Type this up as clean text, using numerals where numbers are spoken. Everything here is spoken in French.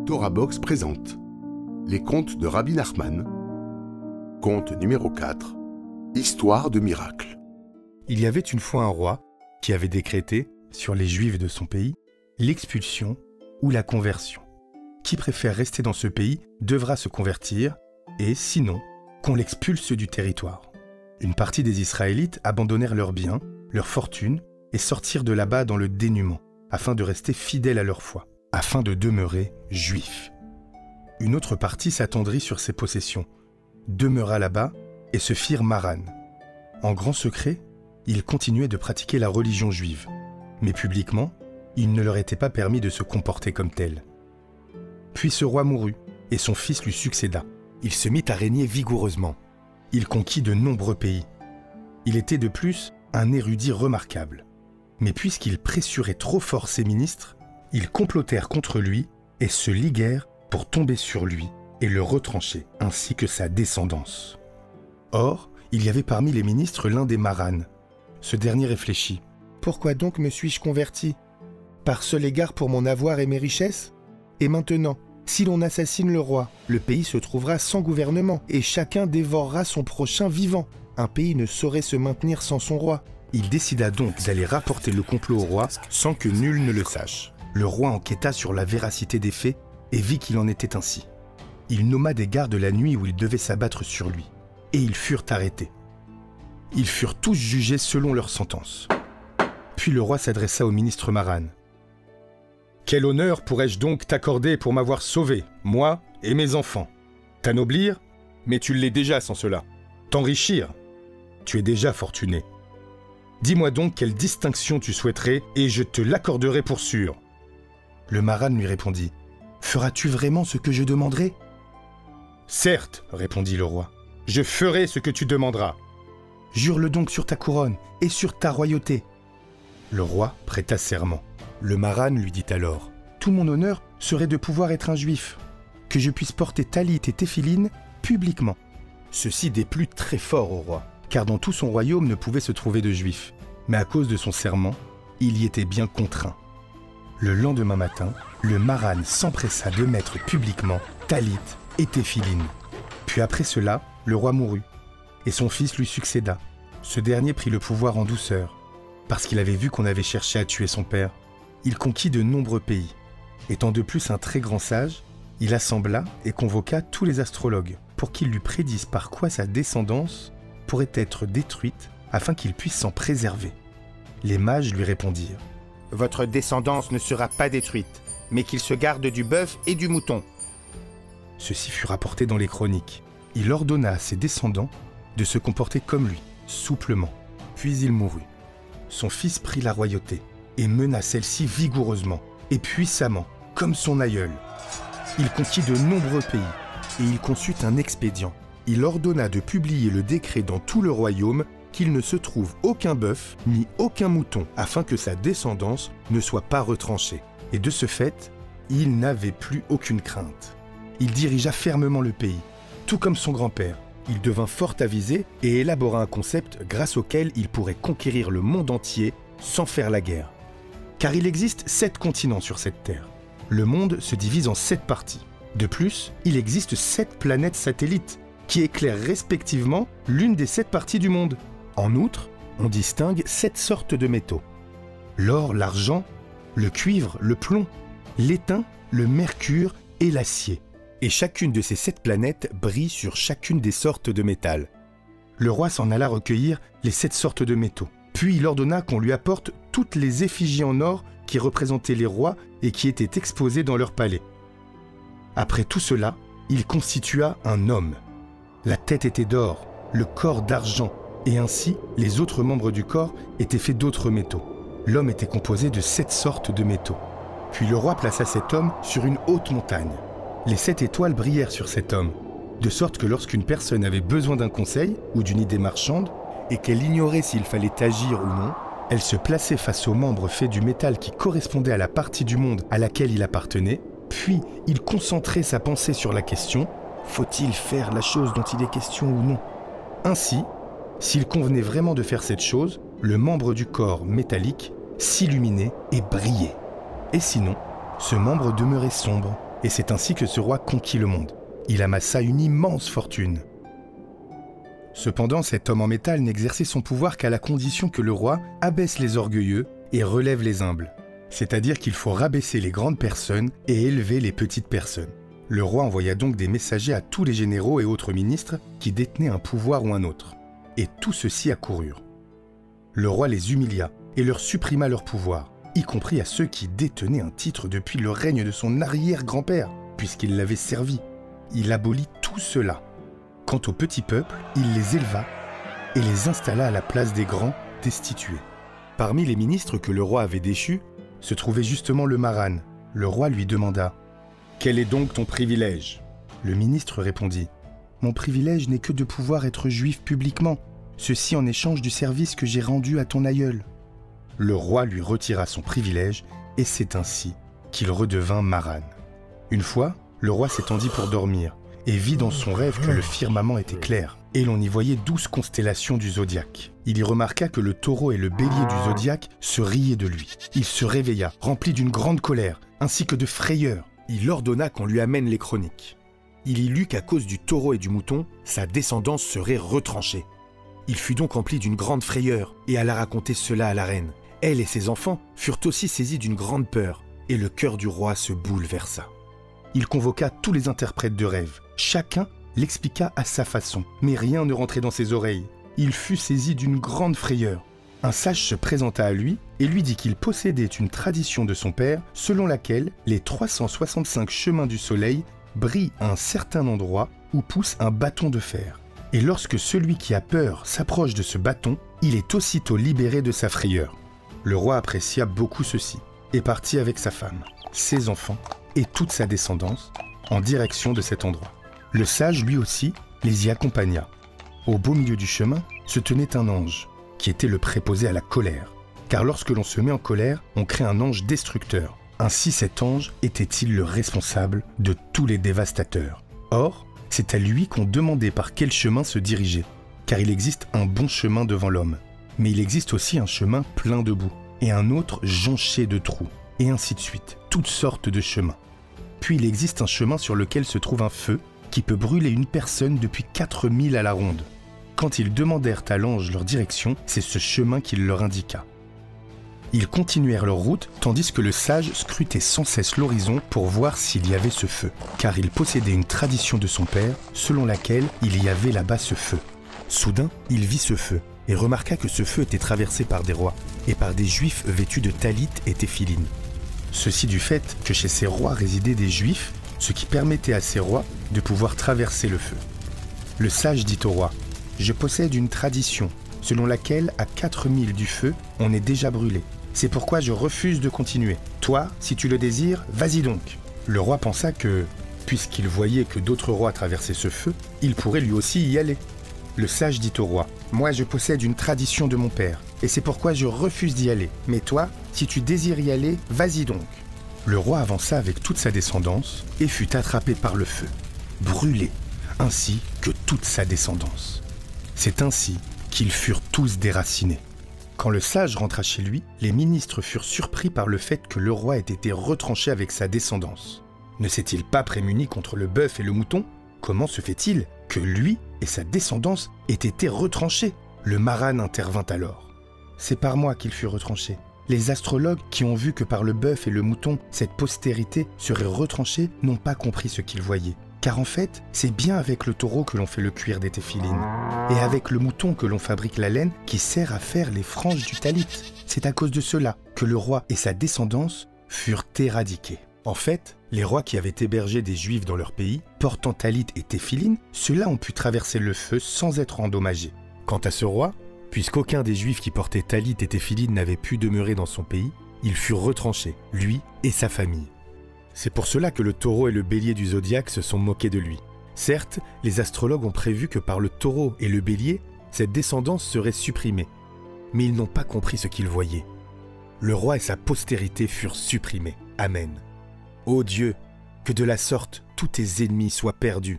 Torah Box présente Les contes de Rabbi Nachman, conte numéro 4, Histoire de miracle. Il y avait une fois un roi qui avait décrété, sur les Juifs de son pays, l'expulsion ou la conversion. Qui préfère rester dans ce pays devra se convertir, et sinon, qu'on l'expulse du territoire. Une partie des Israélites abandonnèrent leurs biens, leurs fortunes, et sortirent de là-bas dans le dénuement, afin de rester fidèles à leur foi, afin de demeurer juifs. Une autre partie s'attendrit sur ses possessions, demeura là-bas et se firent maranes. En grand secret, ils continuaient de pratiquer la religion juive, mais publiquement, il ne leur était pas permis de se comporter comme tels. Puis ce roi mourut, et son fils lui succéda. Il se mit à régner vigoureusement. Il conquit de nombreux pays. Il était de plus un érudit remarquable. Mais puisqu'il pressurait trop fort ses ministres, ils complotèrent contre lui et se liguèrent pour tomber sur lui et le retrancher, ainsi que sa descendance. Or, il y avait parmi les ministres l'un des maranes. Ce dernier réfléchit. « Pourquoi donc me suis-je converti? Par seul égard pour mon avoir et mes richesses? Et maintenant, si l'on assassine le roi, le pays se trouvera sans gouvernement et chacun dévorera son prochain vivant. Un pays ne saurait se maintenir sans son roi. » Il décida donc d'aller rapporter le complot au roi sans que nul ne le sache. Le roi enquêta sur la véracité des faits et vit qu'il en était ainsi. Il nomma des gardes la nuit où ils devaient s'abattre sur lui, et ils furent arrêtés. Ils furent tous jugés selon leur sentence. Puis le roi s'adressa au ministre marane. « Quel honneur pourrais-je donc t'accorder pour m'avoir sauvé, moi et mes enfants? T'anoblir? Mais tu l'es déjà sans cela. T'enrichir? Tu es déjà fortuné. Dis-moi donc quelle distinction tu souhaiterais et je te l'accorderai pour sûr. » Le marane lui répondit. « Feras-tu vraiment ce que je demanderai? »« Certes, répondit le roi, je ferai ce que tu demanderas. »« Jure-le donc sur ta couronne et sur ta royauté. » Le roi prêta serment. Le marane lui dit alors. « Tout mon honneur serait de pouvoir être un juif, que je puisse porter talit et téphiline publiquement. » Ceci déplut très fort au roi, car dans tout son royaume ne pouvait se trouver de juifs. Mais à cause de son serment, il y était bien contraint. Le lendemain matin, le marane s'empressa de mettre publiquement talit et téphiline. Puis après cela, le roi mourut, et son fils lui succéda. Ce dernier prit le pouvoir en douceur, parce qu'il avait vu qu'on avait cherché à tuer son père. Il conquit de nombreux pays. Étant de plus un très grand sage, il assembla et convoqua tous les astrologues pour qu'ils lui prédisent par quoi sa descendance pourrait être détruite afin qu'il puisse s'en préserver. Les mages lui répondirent. « Votre descendance ne sera pas détruite, mais qu'il se garde du bœuf et du mouton. » Ceci fut rapporté dans les chroniques. Il ordonna à ses descendants de se comporter comme lui, souplement. Puis il mourut. Son fils prit la royauté et mena celle-ci vigoureusement et puissamment, comme son aïeul. Il conquit de nombreux pays et il conçut un expédient. Il ordonna de publier le décret dans tout le royaume qu'il ne se trouve aucun bœuf ni aucun mouton, afin que sa descendance ne soit pas retranchée. Et de ce fait, il n'avait plus aucune crainte. Il dirigea fermement le pays, tout comme son grand-père. Il devint fort avisé et élabora un concept grâce auquel il pourrait conquérir le monde entier sans faire la guerre. Car il existe 7 continents sur cette terre. Le monde se divise en 7 parties. De plus, il existe 7 planètes satellites qui éclairent respectivement l'une des 7 parties du monde. En outre, on distingue 7 sortes de métaux. L'or, l'argent, le cuivre, le plomb, l'étain, le mercure et l'acier. Et chacune de ces 7 planètes brille sur chacune des sortes de métal. Le roi s'en alla recueillir les 7 sortes de métaux. Puis il ordonna qu'on lui apporte toutes les effigies en or qui représentaient les rois et qui étaient exposées dans leur palais. Après tout cela, il constitua un homme. La tête était d'or, le corps d'argent, et ainsi les autres membres du corps étaient faits d'autres métaux. L'homme était composé de 7 sortes de métaux. Puis le roi plaça cet homme sur une haute montagne. Les 7 étoiles brillèrent sur cet homme, de sorte que lorsqu'une personne avait besoin d'un conseil ou d'une idée marchande, et qu'elle ignorait s'il fallait agir ou non, elle se plaçait face aux membres faits du métal qui correspondait à la partie du monde à laquelle il appartenait, puis il concentrait sa pensée sur la question « Faut-il faire la chose dont il est question ou non ?» Ainsi, s'il convenait vraiment de faire cette chose, le membre du corps métallique s'illuminait et brillait. Et sinon, ce membre demeurait sombre et c'est ainsi que ce roi conquit le monde. Il amassa une immense fortune. Cependant, cet homme en métal n'exerçait son pouvoir qu'à la condition que le roi abaisse les orgueilleux et relève les humbles. C'est-à-dire qu'il faut rabaisser les grandes personnes et élever les petites personnes. Le roi envoya donc des messagers à tous les généraux et autres ministres qui détenaient un pouvoir ou un autre. Et tous ceux-ci accoururent. Le roi les humilia et leur supprima leur pouvoir, y compris à ceux qui détenaient un titre depuis le règne de son arrière-grand-père, puisqu'il l'avait servi. Il abolit tout cela. Quant au petit peuple, il les éleva et les installa à la place des grands destitués. Parmi les ministres que le roi avait déchus, se trouvait justement le Maran. Le roi lui demanda « Quel est donc ton privilège ?» Le ministre répondit « Mon privilège n'est que de pouvoir être juif publiquement, ceci en échange du service que j'ai rendu à ton aïeul. » Le roi lui retira son privilège et c'est ainsi qu'il redevint Maran. Une fois, le roi s'étendit pour dormir et vit dans son rêve que le firmament était clair et l'on y voyait 12 constellations du zodiaque. Il y remarqua que le taureau et le bélier du zodiaque se riaient de lui. Il se réveilla, rempli d'une grande colère ainsi que de frayeur. Il ordonna qu'on lui amène les chroniques. Il y lut qu'à cause du taureau et du mouton, sa descendance serait retranchée. Il fut donc rempli d'une grande frayeur et alla raconter cela à la reine. Elle et ses enfants furent aussi saisis d'une grande peur et le cœur du roi se bouleversa. Il convoqua tous les interprètes de rêves. Chacun l'expliqua à sa façon, mais rien ne rentrait dans ses oreilles. Il fut saisi d'une grande frayeur. Un sage se présenta à lui et lui dit qu'il possédait une tradition de son père selon laquelle les 365 chemins du soleil brillent à un certain endroit où pousse un bâton de fer. Et lorsque celui qui a peur s'approche de ce bâton, il est aussitôt libéré de sa frayeur. Le roi apprécia beaucoup ceci et partit avec sa femme, ses enfants et toute sa descendance en direction de cet endroit. Le sage, lui aussi, les y accompagna. Au beau milieu du chemin se tenait un ange, qui était le préposé à la colère. Car lorsque l'on se met en colère, on crée un ange destructeur. Ainsi cet ange était-il le responsable de tous les dévastateurs. Or, c'est à lui qu'on demandait par quel chemin se diriger. Car il existe un bon chemin devant l'homme. Mais il existe aussi un chemin plein de boue, et un autre jonché de trous, et ainsi de suite, toutes sortes de chemins. Puis il existe un chemin sur lequel se trouve un feu qui peut brûler une personne depuis 4000 à la ronde. Quand ils demandèrent à l'ange leur direction, c'est ce chemin qu'il leur indiqua. Ils continuèrent leur route, tandis que le sage scrutait sans cesse l'horizon pour voir s'il y avait ce feu, car il possédait une tradition de son père, selon laquelle il y avait là-bas ce feu. Soudain, il vit ce feu, et remarqua que ce feu était traversé par des rois, et par des juifs vêtus de talit et téphilines. Ceci du fait que chez ces rois résidaient des juifs, ce qui permettait à ces rois de pouvoir traverser le feu. Le sage dit au roi « Je possède une tradition, selon laquelle à 4000 du feu, on est déjà brûlé. C'est pourquoi je refuse de continuer. Toi, si tu le désires, vas-y donc. » Le roi pensa que, puisqu'il voyait que d'autres rois traversaient ce feu, il pourrait lui aussi y aller. Le sage dit au roi « Moi, je possède une tradition de mon père, et c'est pourquoi je refuse d'y aller. Mais toi, si tu désires y aller, vas-y donc. » Le roi avança avec toute sa descendance et fut attrapé par le feu, brûlé, ainsi que toute sa descendance. C'est ainsi qu'ils furent tous déracinés. Quand le sage rentra chez lui, les ministres furent surpris par le fait que le roi ait été retranché avec sa descendance. Ne s'est-il pas prémuni contre le bœuf et le mouton? Comment se fait-il que lui et sa descendance aient été retranchés? Le Maran intervint alors. C'est par moi qu'il fut retranché. Les astrologues qui ont vu que par le bœuf et le mouton, cette postérité serait retranchée n'ont pas compris ce qu'ils voyaient. Car en fait, c'est bien avec le taureau que l'on fait le cuir des téphilines, et avec le mouton que l'on fabrique la laine qui sert à faire les franges du talit. C'est à cause de cela que le roi et sa descendance furent éradiqués. En fait, les rois qui avaient hébergé des juifs dans leur pays, portant talit et téphilines, ceux-là ont pu traverser le feu sans être endommagés. Quant à ce roi, puisqu'aucun des juifs qui portaient talit et téphilines n'avait pu demeurer dans son pays, il fut retranché, lui et sa famille. C'est pour cela que le taureau et le bélier du zodiaque se sont moqués de lui. Certes, les astrologues ont prévu que par le taureau et le bélier, cette descendance serait supprimée. Mais ils n'ont pas compris ce qu'ils voyaient. Le roi et sa postérité furent supprimés. Amen. Ô Dieu, que de la sorte tous tes ennemis soient perdus.